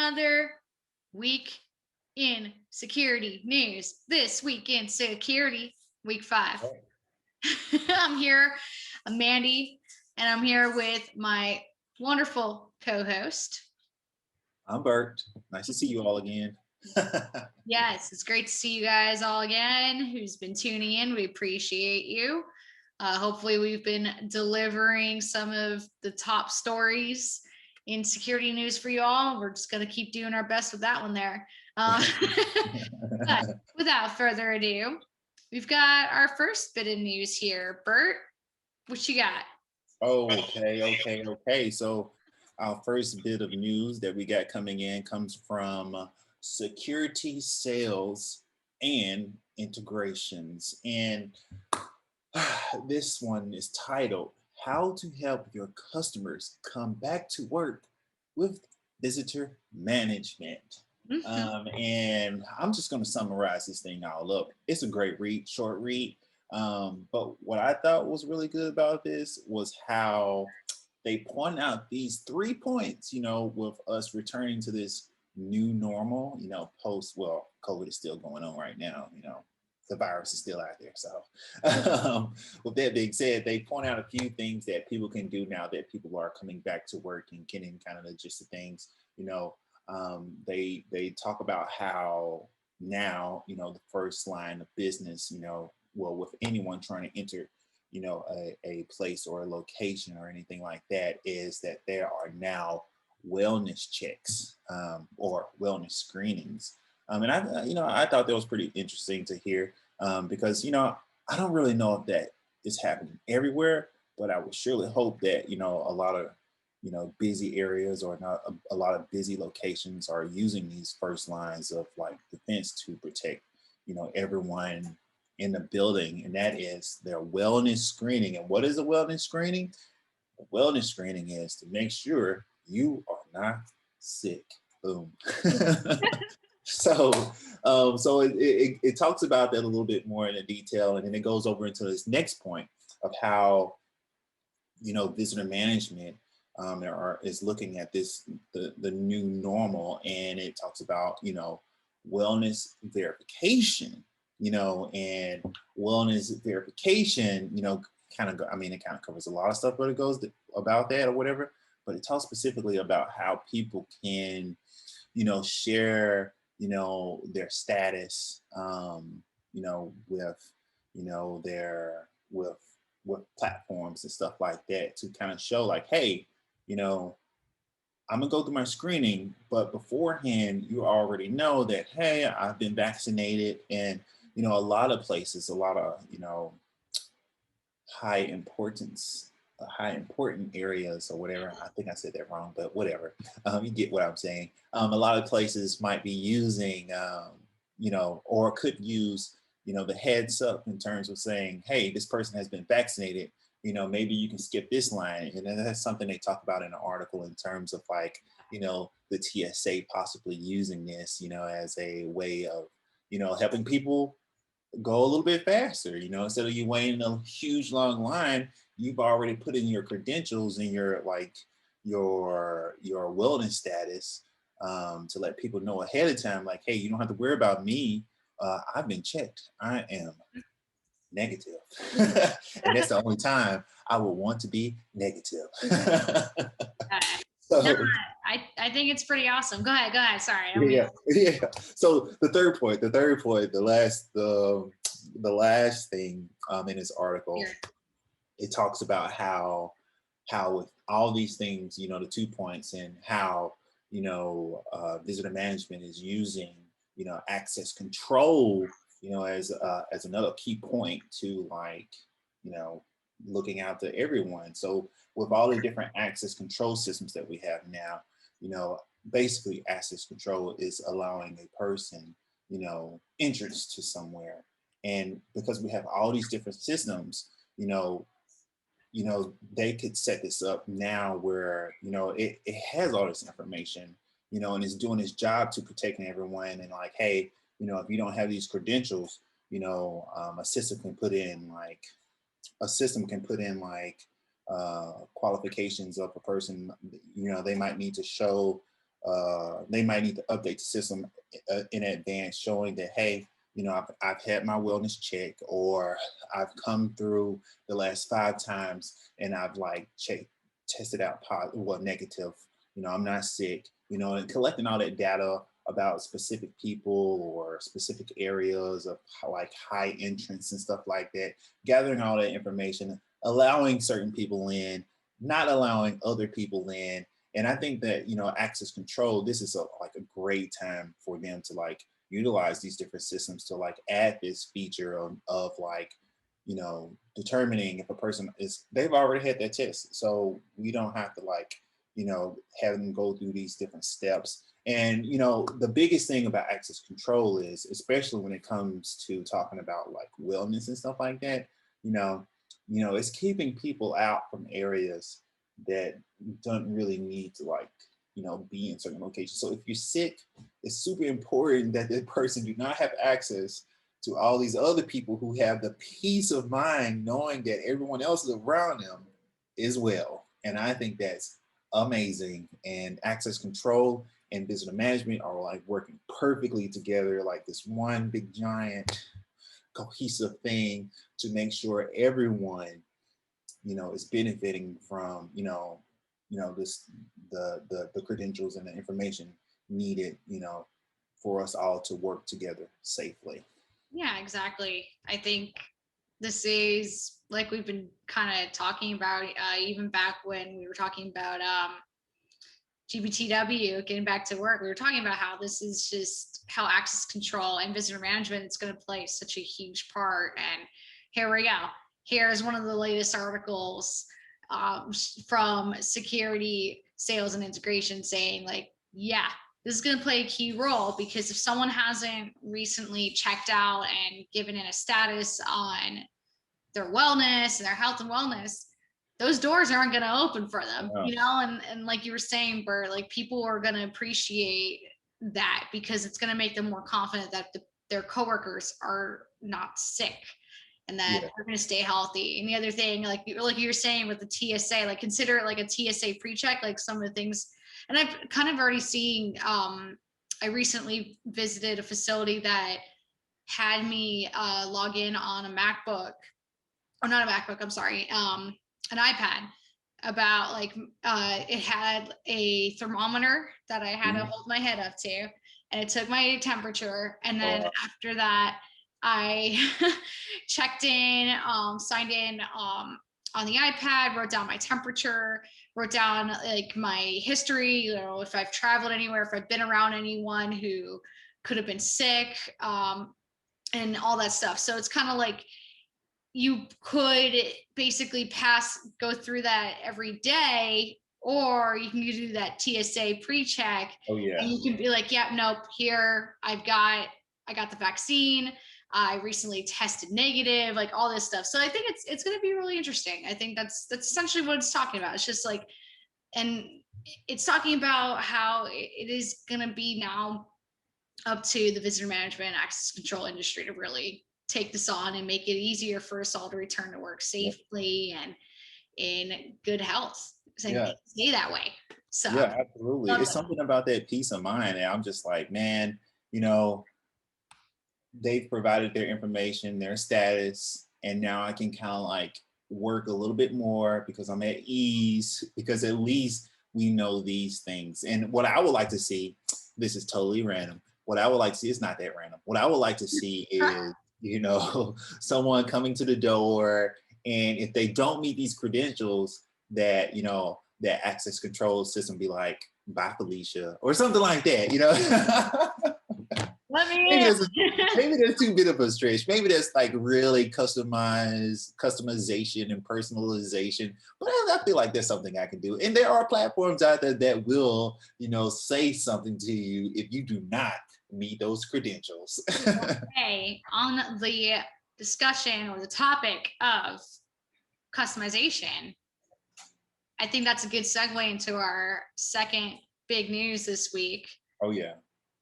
another week in security news. This week in security, week 5. I'm here, I'm Mandy, and I'm here with my wonderful co-host. I'm Bert. Nice to see you all again. Yes, it's great to see you guys all again who's been tuning in. We appreciate you. Hopefully, we've been delivering some of the top stories in security news for you all. We're just going to keep doing our best with that one there. But without further ado, we've got our first bit of news here. Bert, what you got? Okay. So our first bit of news that we got coming in comes from security sales and integrations. And this one is titled How to Help Your Customers Come Back to Work with Visitor Management. And I'm just going to summarize this thing all up. It's a great read, short read. But what I thought was really good about this was how they point out these 3 points, with us returning to this new normal, well, COVID is still going on right now, the virus is still out there. So with that being said, they point out a few things that people can do now that people are coming back to work and getting kind of the gist of things. They talk about how now, the first line of business, well, with anyone trying to enter, a place or a location or anything like that, is that there are now wellness checks or wellness screenings. And I thought that was pretty interesting to hear because, I don't really know if that is happening everywhere, but I would surely hope that, a lot of, busy areas or not a lot of busy locations are using these first lines of like defense to protect, everyone in the building, and that is their wellness screening. And what is a wellness screening? A wellness screening is to make sure you are not sick. Boom. So talks about that a little bit more in the detail, and then it goes over into this next point of how visitor management is looking at this the new normal, and it talks about wellness verification, and wellness verification, it kind of covers a lot of stuff, but it goes about that or whatever. But it talks specifically about how people can, share, their status, with platforms and stuff like that to kind of show like, hey, I'm gonna go through my screening, but beforehand, you already know that, hey, I've been vaccinated, and a lot of places, a lot of high important areas or whatever. I think I said that wrong, but whatever. You get what I'm saying. A lot of places might be using, or could use, the heads up in terms of saying, hey, this person has been vaccinated. Maybe you can skip this line. And then that's something they talk about in the article in terms of like, the TSA possibly using this, as a way of, helping people go a little bit faster, instead of you waiting a huge long line, you've already put in your credentials and your wellness status to let people know ahead of time, like, hey, you don't have to worry about me. I've been checked. I am negative. And that's the only time I would want to be negative. No, So I think it's pretty awesome. Go ahead. Sorry. yeah. So the third point, the last thing in this article, it talks about how with all these things, the 2 points, and how visitor management is using access control, as another key point to like looking out to everyone. So with all the different access control systems that we have now, basically access control is allowing a person, entrance to somewhere. And because we have all these different systems, they could set this up now where, it has all this information, and it's doing its job to protecting everyone. And like, hey, if you don't have these credentials, a system can put in qualifications of a person, they might need to show they might need to update the system in advance, showing that, hey, I've had my wellness check, or I've come through the last 5 times and I've like tested out positive, well, negative. I'm not sick. And collecting all that data about specific people or specific areas of like high entrance and stuff like that, gathering all that information, allowing certain people in, not allowing other people in. And I think that, access control, this is like a great time for them to like utilize these different systems to like add this feature of like, determining if a person they've already had their test. So we don't have to like, have them go through these different steps. And, the biggest thing about access control is, especially when it comes to talking about like wellness and stuff like that, it's keeping people out from areas that don't really need to like, be in certain locations. So if you're sick, it's super important that this person do not have access to all these other people who have the peace of mind knowing that everyone else is around them as well. And I think that's amazing. And access control and visitor management are like working perfectly together, like this one big giant cohesive thing to make sure everyone, is benefiting from, this the credentials and the information needed, for us all to work together safely. Yeah, exactly. I think this is like we've been kind of talking about, even back when we were talking about GBTW, getting back to work. We were talking about how this is just how access control and visitor management is going to play such a huge part. And here we go. Here's one of the latest articles from security, sales, and integration saying like, yeah, this is going to play a key role, because if someone hasn't recently checked out and given in a status on their wellness and their health and wellness, those doors aren't going to open for them, and like you were saying, Bert, like people are going to appreciate that, because it's going to make them more confident that their coworkers are not sick and that they're going to stay healthy. And the other thing, like you were saying with the TSA, like consider it like a TSA pre-check, like some of the things. And I've kind of already seen, I recently visited a facility that had me log in on a MacBook, or not a MacBook, I'm sorry, an iPad, about like, it had a thermometer that I had to hold my head up to, and it took my temperature. And then after that, I checked in, signed in on the iPad, wrote down my temperature, wrote down like my history, if I've traveled anywhere, if I've been around anyone who could have been sick, and all that stuff. So it's kind of like you could basically go through that every day, or you can do that TSA pre-check. Oh yeah. And you can be like, yeah, nope, here I got the vaccine. I recently tested negative, like all this stuff. So I think it's going to be really interesting. I think that's essentially what it's talking about. It's just like, and it's talking about how it is going to be now up to the visitor management and access control industry to really take this on and make it easier for us all to return to work safely and in good health, and stay that way. So yeah, absolutely. It's something about that peace of mind, and I'm just like, man, they've provided their information, their status, and now I can kind of like work a little bit more because I'm at ease, because at least we know these things. And what I would like to see, this is totally random. What I would like to see, it's not that random. What I would like to see is, someone coming to the door, and if they don't meet these credentials, that, that access control system be like, bye Felicia, or something like that, maybe that's too bit of a stretch. Maybe that's like really customization and personalization. But I feel like there's something I can do. And there are platforms out there that will, say something to you if you do not meet those credentials. Okay, on the discussion or the topic of customization, I think that's a good segue into our second big news this week. Oh yeah.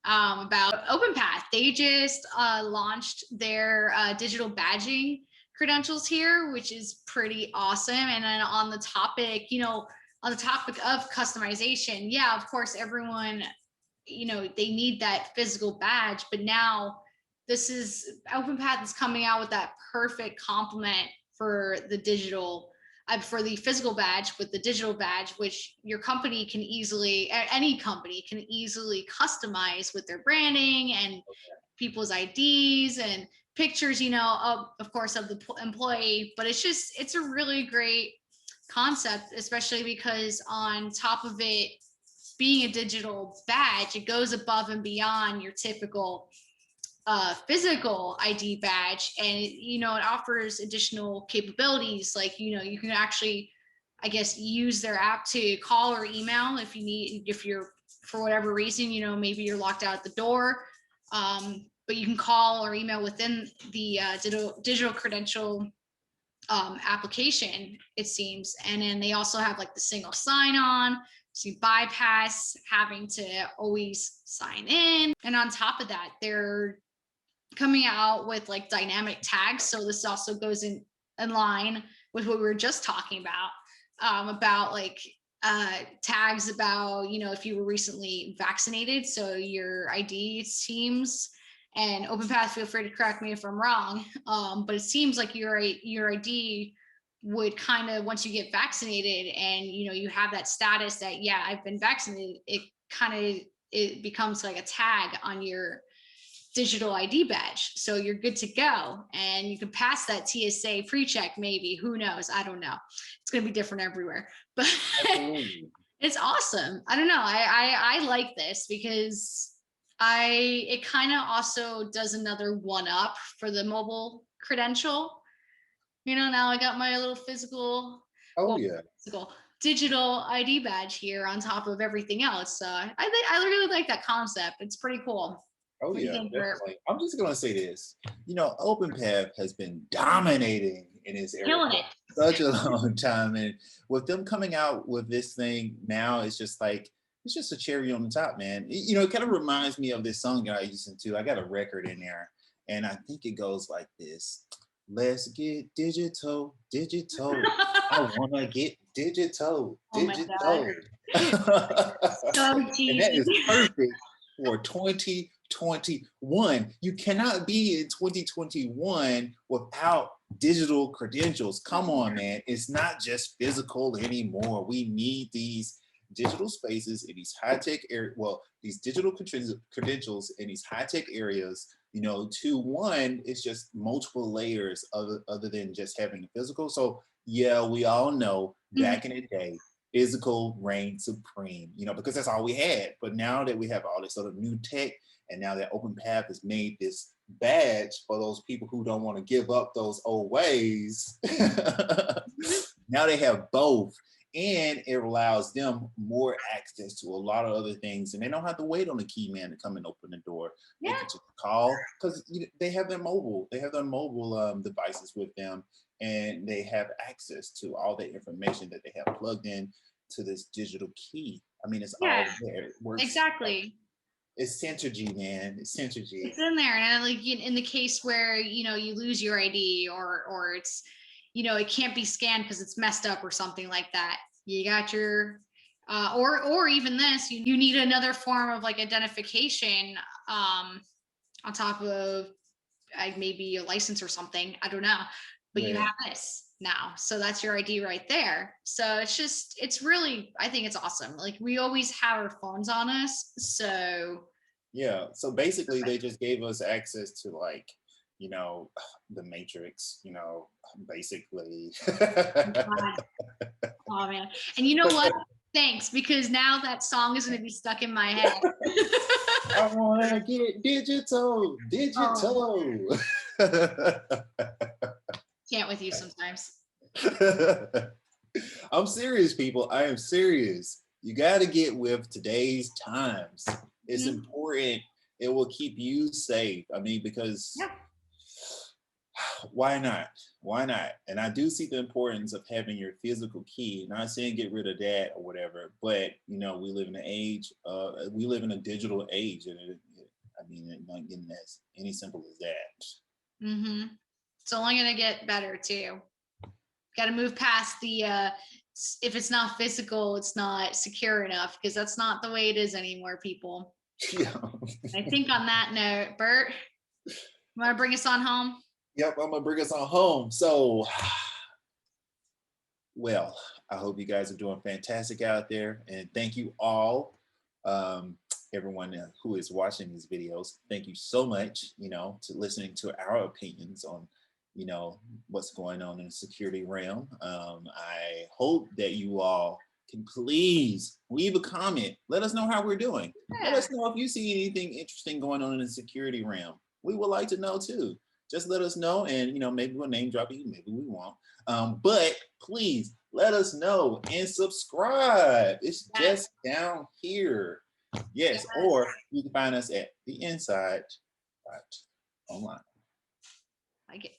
About OpenPath. They just launched their digital badging credentials here, which is pretty awesome. And then on the topic, on the topic of customization, yeah, of course, everyone, they need that physical badge, but now OpenPath is coming out with that perfect complement for the digital, for the physical badge with the digital badge, which your company can easily, any company can easily customize with their branding and people's IDs and pictures, of course, of the employee. But it's a really great concept, especially because on top of it being a digital badge, it goes above and beyond your typical physical ID badge, and it offers additional capabilities, like you can actually, I guess, use their app to call or email if you're, for whatever reason, maybe you're locked out at the door, but you can call or email within the digital credential application, it seems. And then they also have like the single sign-on, so you bypass having to always sign in. And on top of that, they're coming out with like dynamic tags. So this also goes in line with what we were just talking about like tags about, if you were recently vaccinated. So your ID, it seems, and OpenPath, feel free to correct me if I'm wrong, but it seems like your ID would kind of, once you get vaccinated and you have that status that, yeah, I've been vaccinated, it becomes like a tag on your digital ID badge. So you're good to go, and you can pass that Tsa Pre-Check, maybe, who knows, I don't know, it's going to be different everywhere, but it's awesome. I don't know, I like this because it kind of also does another one up for the mobile credential. Now I got my little physical digital ID badge here on top of everything else. So I really like that concept. It's pretty cool. Oh yeah, definitely. I'm just gonna say this. OpenPath has been dominating in this area for such a long time, and with them coming out with this thing now, it's just a cherry on the top, man. It kind of reminds me of this song that I listen to. I got a record in there, and I think it goes like this: "Let's get digital, digital. I wanna get digital, digital." Oh and that is perfect for 2021. You cannot be in 2021 without digital credentials. Come on, man. It's not just physical anymore. We need these digital spaces in these high-tech areas, these digital credentials in these high-tech areas, to one, it's just multiple layers other than just having the physical. So yeah, we all know back in the day, physical reigned supreme, because that's all we had. But now that we have all this sort of new tech, and now that OpenPath has made this badge for those people who don't want to give up those old ways, now they have both. And it allows them more access to a lot of other things, and they don't have to wait on the key man to come and open the door. They can just call, because they have their mobile devices with them, and they have access to all the information that they have plugged in to this digital key. I mean, it's all there. It works. Exactly. It's synergy, man. It's synergy. It's in there, and like in the case where you lose your ID, or it's it can't be scanned because it's messed up or something like that. You got your or even this, you need another form of like identification on top of maybe a license or something. I don't know, but you have this now, so that's your ID right there. So it's really, I think it's awesome. Like, we always have our phones on us, so yeah. So basically, they just gave us access to the Matrix, basically. Oh man. And you know what? Thanks, because now that song is going to be stuck in my head. I want to get digital. Can't with you sometimes. I'm serious, people. I am serious. You got to get with today's times. It's important. It will keep you safe. I mean, because why not? Why not? And I do see the importance of having your physical key. Not saying get rid of that or whatever, but we live in an age. We live in a digital age, and it's not getting as any simple as that. It's only gonna get better too. Got to move past the if it's not physical, it's not secure enough, because that's not the way it is anymore, people. Yeah. I think on that note, Bert, you want to bring us on home? Yep, I'm gonna bring us on home. So, well, I hope you guys are doing fantastic out there, and thank you all, everyone who is watching these videos. Thank you so much, to listening to our opinions on, what's going on in the security realm. I hope that you all can please leave a comment. Let us know how we're doing. Let Yeah. us know if you see anything interesting going on in the security realm. We would like to know too. Just let us know, and maybe we'll name drop you, maybe we won't. But please let us know and subscribe. It's just down here. Yes, or you can find us at the Inside Online. Like it.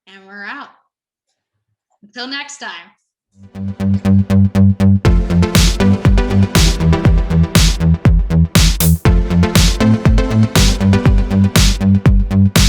And we're out. Until next time.